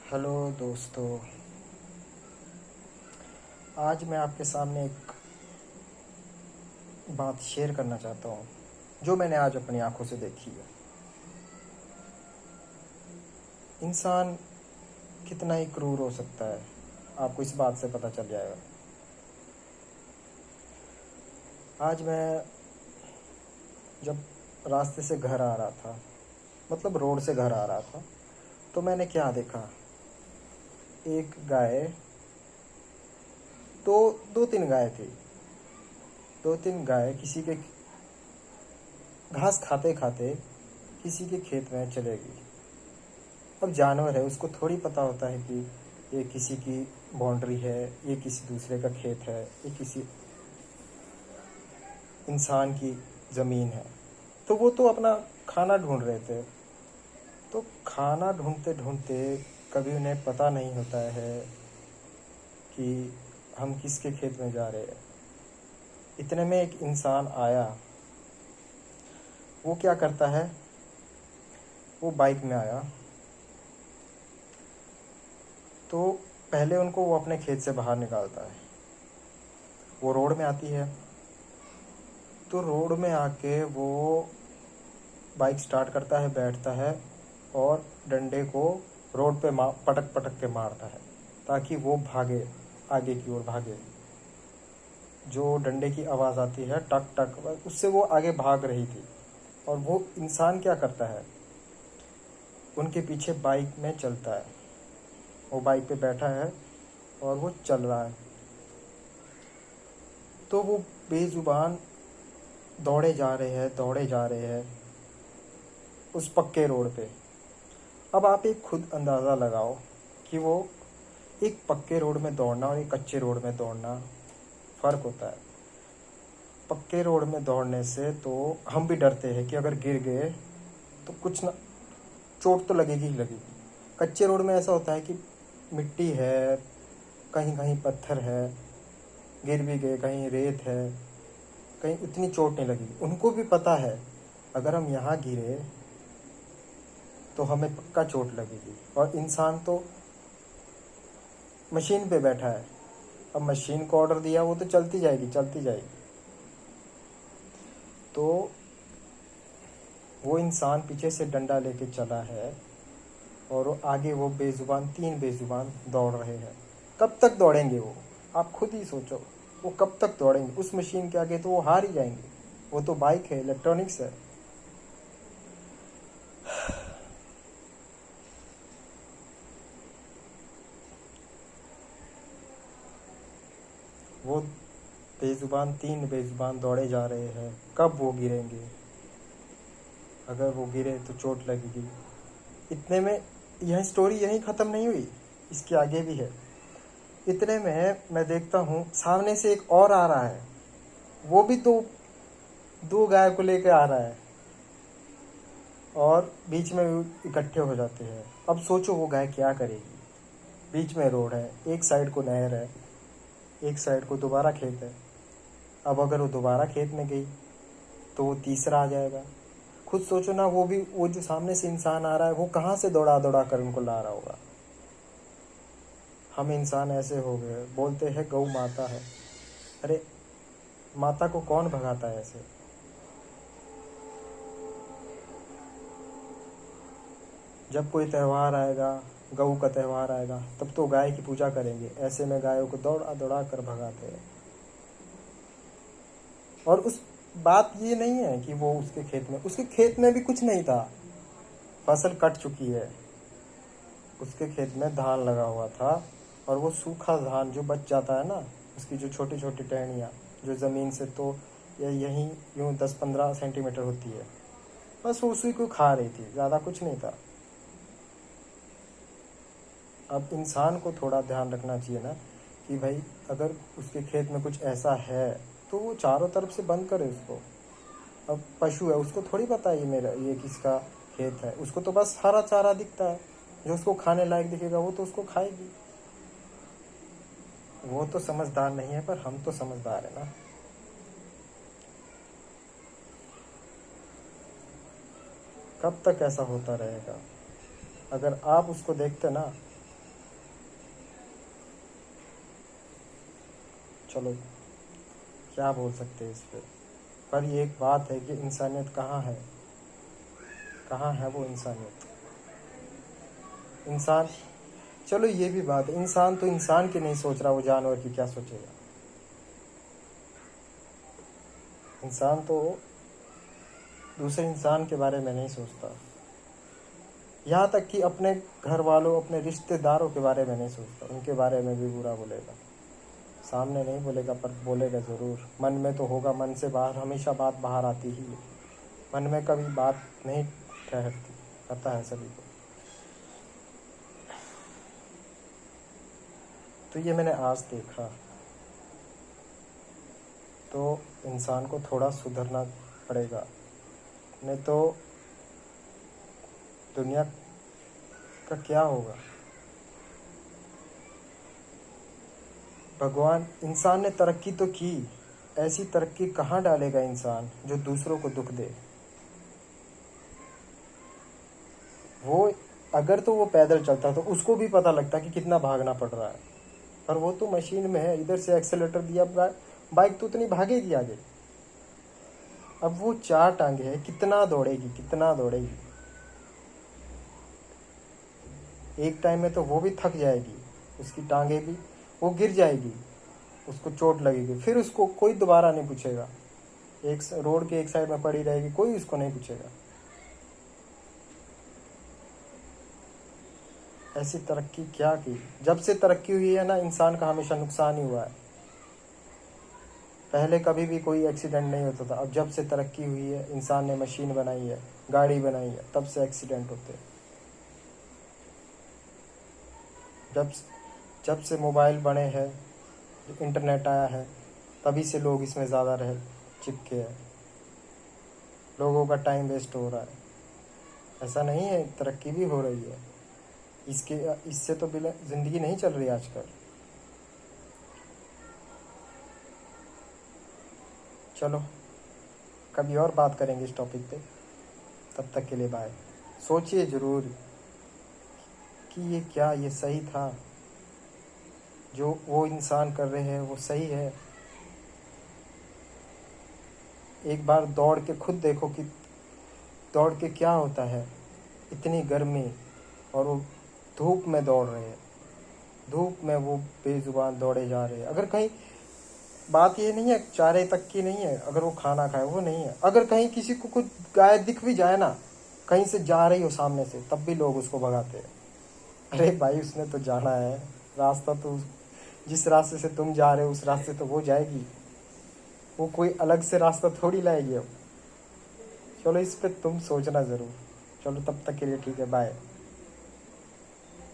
Hello दोस्तों। आज मैं आपके सामने एक बात शेयर करना चाहता हूँ जो मैंने आज अपनी आंखों से देखी है। इंसान कितना ही क्रूर हो सकता है, आपको इस बात से पता चल जाएगा। आज मैं जब रास्ते से घर आ रहा था, मतलब रोड से घर आ रहा था, तो मैंने क्या देखा। एक गाय, दो दो तीन गाय थी। दो तीन गाय किसी के घास खाते खाते किसी के खेत में चलेगी। अब जानवर है, उसको थोड़ी पता होता है कि ये किसी की बाउंड्री है, ये किसी दूसरे का खेत है, ये किसी इंसान की ज़मीन है। तो वो तो अपना खाना ढूंढ रहे थे। तो खाना ढूंढते ढूंढते कभी उन्हें पता नहीं होता है कि हम किसके खेत में जा रहे हैं। इतने में एक इंसान आया। वो क्या करता है, वो बाइक में आया। तो पहले उनको वो अपने खेत से बाहर निकालता है। वो रोड में आती है, तो रोड में आके वो बाइक स्टार्ट करता है, बैठता है और डंडे को रोड पे पटक पटक के मारता है ताकि वो भागे, आगे की ओर भागे। जो डंडे की आवाज़ आती है टक टक, उससे वो आगे भाग रही थी। और वो इंसान क्या करता है, उनके पीछे बाइक में चलता है। वो बाइक पे बैठा है और वो चल रहा है। तो वो बेजुबान दौड़े जा रहे हैं, दौड़े जा रहे हैं उस पक्के रोड पे। अब आप एक खुद अंदाज़ा लगाओ कि वो एक पक्के रोड में दौड़ना और एक कच्चे रोड में दौड़ना फ़र्क होता है। पक्के रोड में दौड़ने से तो हम भी डरते हैं कि अगर गिर गए तो कुछ ना, चोट तो लगेगी ही लगेगी। कच्चे रोड में ऐसा होता है कि मिट्टी है, कहीं कहीं पत्थर है, गिर भी गए, कहीं रेत है, कहीं उतनी चोट नहीं लगेगी। उनको भी पता है अगर हम यहाँ गिरे तो हमें पक्का चोट लगेगी। और इंसान तो मशीन पे बैठा है। अब मशीन को ऑर्डर दिया, वो तो चलती जाएगी चलती जाएगी। तो वो इंसान पीछे से डंडा लेके चला है और वो आगे वो बेजुबान, तीन बेजुबान दौड़ रहे हैं। कब तक दौड़ेंगे वो, आप खुद ही सोचो। वो कब तक दौड़ेंगे उस मशीन के आगे, तो वो हार ही जाएंगे। वो तो बाइक है, इलेक्ट्रॉनिक्स है। वो बेजुबान, तीन बेजुबान दौड़े जा रहे हैं। कब वो गिरेंगे, अगर वो गिरे तो चोट लगेगी। इतने में यह स्टोरी यहीं ख़त्म नहीं हुई, इसके आगे भी है। इतने में मैं देखता हूँ सामने से एक और आ रहा है। वो भी दो दो गाय को लेकर आ रहा है और बीच में इकट्ठे हो जाते हैं। अब सोचो वो गाय क्या करेगी। बीच में रोड है, एक साइड को नहर है, एक साइड को दोबारा खेत है। अब अगर वो दोबारा खेत में गई तो वो तीसरा आ जाएगा। खुद सोचो ना, वो भी, वो जो सामने से इंसान आ रहा है वो कहाँ से दौड़ा दौड़ा कर उनको ला रहा होगा। हम इंसान ऐसे हो गए, बोलते हैं गौ माता है। अरे माता को कौन भगाता है ऐसे। जब कोई त्यौहार आएगा, गऊ का त्यौहार आएगा, तब तो गाय की पूजा करेंगे। ऐसे में गायों को दौड़ा दौड़ा कर भगाते हैं। और उस बात ये नहीं है कि वो उसके खेत में भी कुछ नहीं था। फसल कट चुकी है, उसके खेत में धान लगा हुआ था। और वो सूखा धान जो बच जाता है ना, उसकी जो छोटी छोटी टहनियाँ, जो ज़मीन से तो यहीं यूँ 10-15 सेंटीमीटर होती है, बस वो उसी को खा रही थी, ज़्यादा कुछ नहीं था। अब इंसान को थोड़ा ध्यान रखना चाहिए ना कि भाई अगर उसके खेत में कुछ ऐसा है तो वो चारों तरफ से बंद करे उसको। अब पशु है, उसको थोड़ी पता है ये मेरा, ये किसका खेत है। उसको तो बस हरा चारा दिखता है, जो उसको खाने लायक दिखेगा वो तो उसको खाएगी। वो तो समझदार नहीं है, पर हम तो समझदार है ना। कब तक ऐसा होता रहेगा। अगर आप उसको देखते ना चलो क्या बोल सकते हैं इस पर ये एक बात है कि इंसानियत कहाँ है, कहाँ है वो इंसानियत। इंसान, चलो ये भी बात है, इंसान तो इंसान की नहीं सोच रहा, वो जानवर की क्या सोचेगा। इंसान तो दूसरे इंसान के बारे में नहीं सोचता, यहाँ तक कि अपने घर वालों, अपने रिश्तेदारों के बारे में नहीं सोचता, उनके बारे में भी बुरा बोलेगा। सामने नहीं बोलेगा पर बोलेगा ज़रूर, मन में तो होगा, मन से बाहर हमेशा बात बाहर आती ही है, मन में कभी बात नहीं ठहरती, पता है सभी को। तो ये मैंने आज देखा, तो इंसान को थोड़ा सुधरना पड़ेगा, नहीं तो दुनिया का क्या होगा। भगवान, इंसान ने तरक्की तो की, ऐसी तरक्की कहाँ डालेगा इंसान जो दूसरों को दुख दे। वो अगर तो वो पैदल चलता तो उसको भी पता लगता कि कितना भागना पड़ रहा है, पर वो तो मशीन में है, इधर से एक्सेलेरेटर दिया, बाइक तो उतनी भागेगी आगे। अब वो 4 टांगे है, कितना दौड़ेगी, कितना दौड़ेगी। एक टाइम में तो वो भी थक जाएगी, उसकी टांगे भी, वो गिर जाएगी, उसको चोट लगेगी, फिर उसको कोई दोबारा नहीं पूछेगा, एक रोड के एक साइड में पड़ी रहेगी, कोई उसको नहीं पूछेगा। ऐसी तरक्की क्या की, जब से तरक्की हुई है ना, इंसान का हमेशा नुकसान ही हुआ है। पहले कभी भी कोई एक्सीडेंट नहीं होता था, अब जब से तरक्की हुई है, इंसान ने मशीन बनाई है, गाड़ी बनाई है, तब से एक्सीडेंट होते हैं। जब जब से मोबाइल बने हैं, इंटरनेट आया है, तभी से लोग इसमें ज़्यादा रह चिपके हैं, लोगों का टाइम वेस्ट हो रहा है। ऐसा नहीं है, तरक्की भी हो रही है, इससे तो बिना ज़िंदगी नहीं चल रही आजकल। चलो कभी और बात करेंगे इस टॉपिक पे, तब तक के लिए बाय। सोचिए ज़रूर कि ये क्या, ये सही था जो वो इंसान कर रहे हैं, वो सही है। एक बार दौड़ के खुद देखो कि दौड़ के क्या होता है, इतनी गर्मी, और वो धूप में दौड़ रहे हैं, धूप में वो बेजुबान दौड़े जा रहे हैं। अगर कहीं, बात ये नहीं है चारे तक की नहीं है, अगर वो खाना खाए वो नहीं है, अगर कहीं किसी को कुछ गाय दिख भी जाए ना, कहीं से जा रही हो सामने से, तब भी लोग उसको भगाते हैं। अरे भाई उसने तो जाना है, रास्ता तो जिस रास्ते से तुम जा रहे हो उस रास्ते तो वो जाएगी, वो कोई अलग से रास्ता थोड़ी लाएगी अब। चलो इस पे तुम सोचना ज़रूर। चलो तब तक के लिए ठीक है, बाय।